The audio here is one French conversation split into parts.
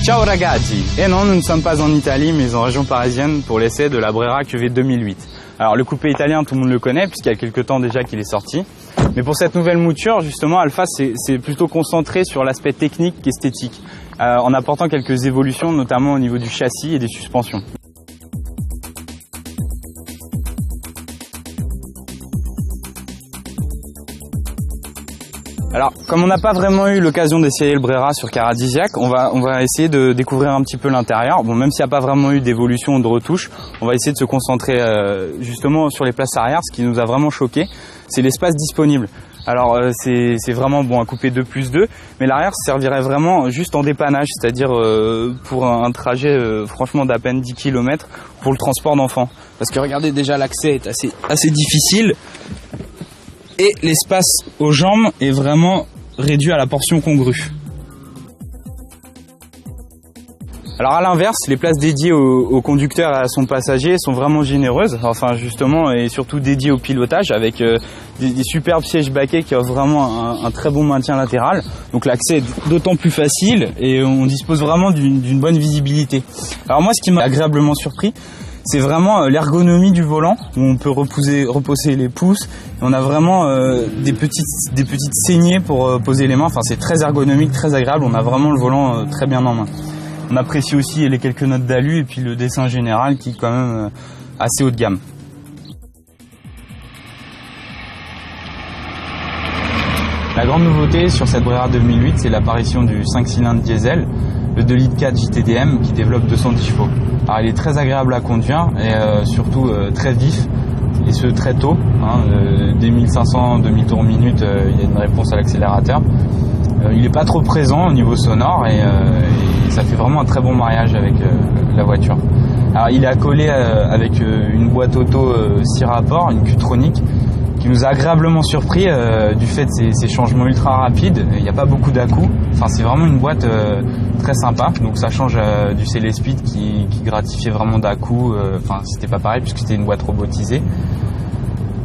Ciao ragazzi! Et non, nous ne sommes pas en Italie, mais en région parisienne pour l'essai de la Brera QV 2008. Alors le coupé italien, tout le monde le connaît, puisqu'il y a quelques temps déjà qu'il est sorti. Mais pour cette nouvelle mouture, justement, Alfa c'est plutôt concentré sur l'aspect technique qu'esthétique, en apportant quelques évolutions, notamment au niveau du châssis et des suspensions. Alors, comme on n'a pas vraiment eu l'occasion d'essayer le Brera sur Caradisiac, on va essayer de découvrir un petit peu l'intérieur. Bon, même s'il n'y a pas vraiment eu d'évolution ou de retouche, on va essayer de se concentrer justement sur les places arrière. Ce qui nous a vraiment choqué, c'est l'espace disponible. Alors, c'est vraiment bon un coupé 2+2, mais l'arrière servirait vraiment juste en dépannage, c'est-à-dire pour un trajet franchement d'à peine 10 km pour le transport d'enfants. Parce que regardez, déjà l'accès est assez difficile. Et l'espace aux jambes est vraiment réduit à la portion congrue. Alors à l'inverse, les places dédiées au conducteur et à son passager sont vraiment généreuses, enfin justement et surtout dédiées au pilotage avec des superbes sièges baquets qui offrent vraiment un très bon maintien latéral. Donc l'accès est d'autant plus facile et on dispose vraiment d'une bonne visibilité. Alors moi, ce qui m'a agréablement surpris, c'est vraiment l'ergonomie du volant où on peut reposer les pouces. On a vraiment des petites saignées pour poser les mains. Enfin, c'est très ergonomique, très agréable. On a vraiment le volant très bien en main. On apprécie aussi les quelques notes d'alu et puis le dessin général qui est quand même assez haut de gamme. La grande nouveauté sur cette Brera 2008, c'est l'apparition du 5 cylindres diesel, le 2,4 litres JTDM qui développe 210 chevaux. Alors il est très agréable à conduire et surtout très vif, et ce très tôt, dès 1500 demi-tours minute, il y a une réponse à l'accélérateur. Il n'est pas trop présent au niveau sonore et ça fait vraiment un très bon mariage avec la voiture. Alors il est accolé avec une boîte auto 6 rapports, une Q-tronic, qui nous a agréablement surpris du fait de ces changements ultra rapides. Il n'y a pas beaucoup d'à-coups. Enfin, c'est vraiment une boîte très sympa. Donc ça change du Célespeed qui gratifiait vraiment d'à-coups. Enfin, c'était pas pareil puisque c'était une boîte robotisée.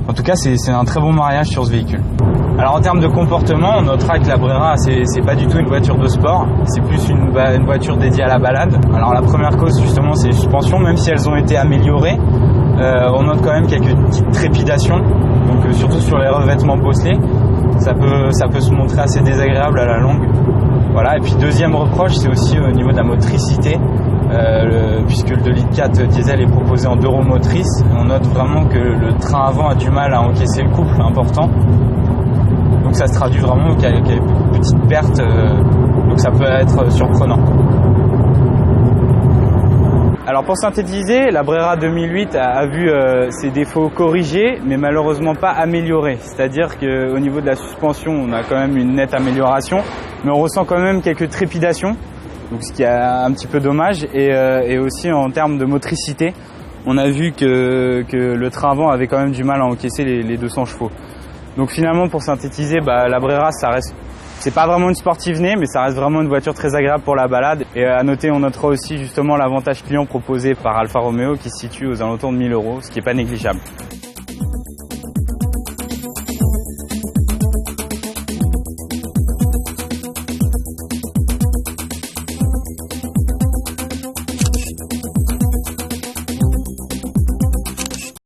En tout cas, c'est un très bon mariage sur ce véhicule. Alors en termes de comportement, on notera que la Brera, c'est pas du tout une voiture de sport, c'est plus une voiture dédiée à la balade. Alors la première cause justement, c'est les suspensions, même si elles ont été améliorées, on note quand même quelques petites trépidations, donc surtout sur les revêtements bosselés, ça peut se montrer assez désagréable à la longue. Voilà. Et puis deuxième reproche, c'est aussi au niveau de la motricité. Puisque le 2,4 litres diesel est proposé en 2 roues motrices, on note vraiment que le train avant a du mal à encaisser le couple important. Donc ça se traduit vraiment qu'avec une petite perte, donc ça peut être surprenant. Alors pour synthétiser, la Brera 2008 a vu ses défauts corrigés, mais malheureusement pas améliorés. C'est-à-dire qu'au niveau de la suspension, on a quand même une nette amélioration, mais on ressent quand même quelques trépidations. Donc ce qui est un petit peu dommage, et aussi en termes de motricité, on a vu que le train avant avait quand même du mal à encaisser les 200 chevaux. Donc finalement, pour synthétiser, la Brera, c'est pas vraiment une sportive née, mais ça reste vraiment une voiture très agréable pour la balade. Et à noter, on notera aussi justement l'avantage client proposé par Alfa Romeo qui se situe aux alentours de 1000 €, ce qui n'est pas négligeable.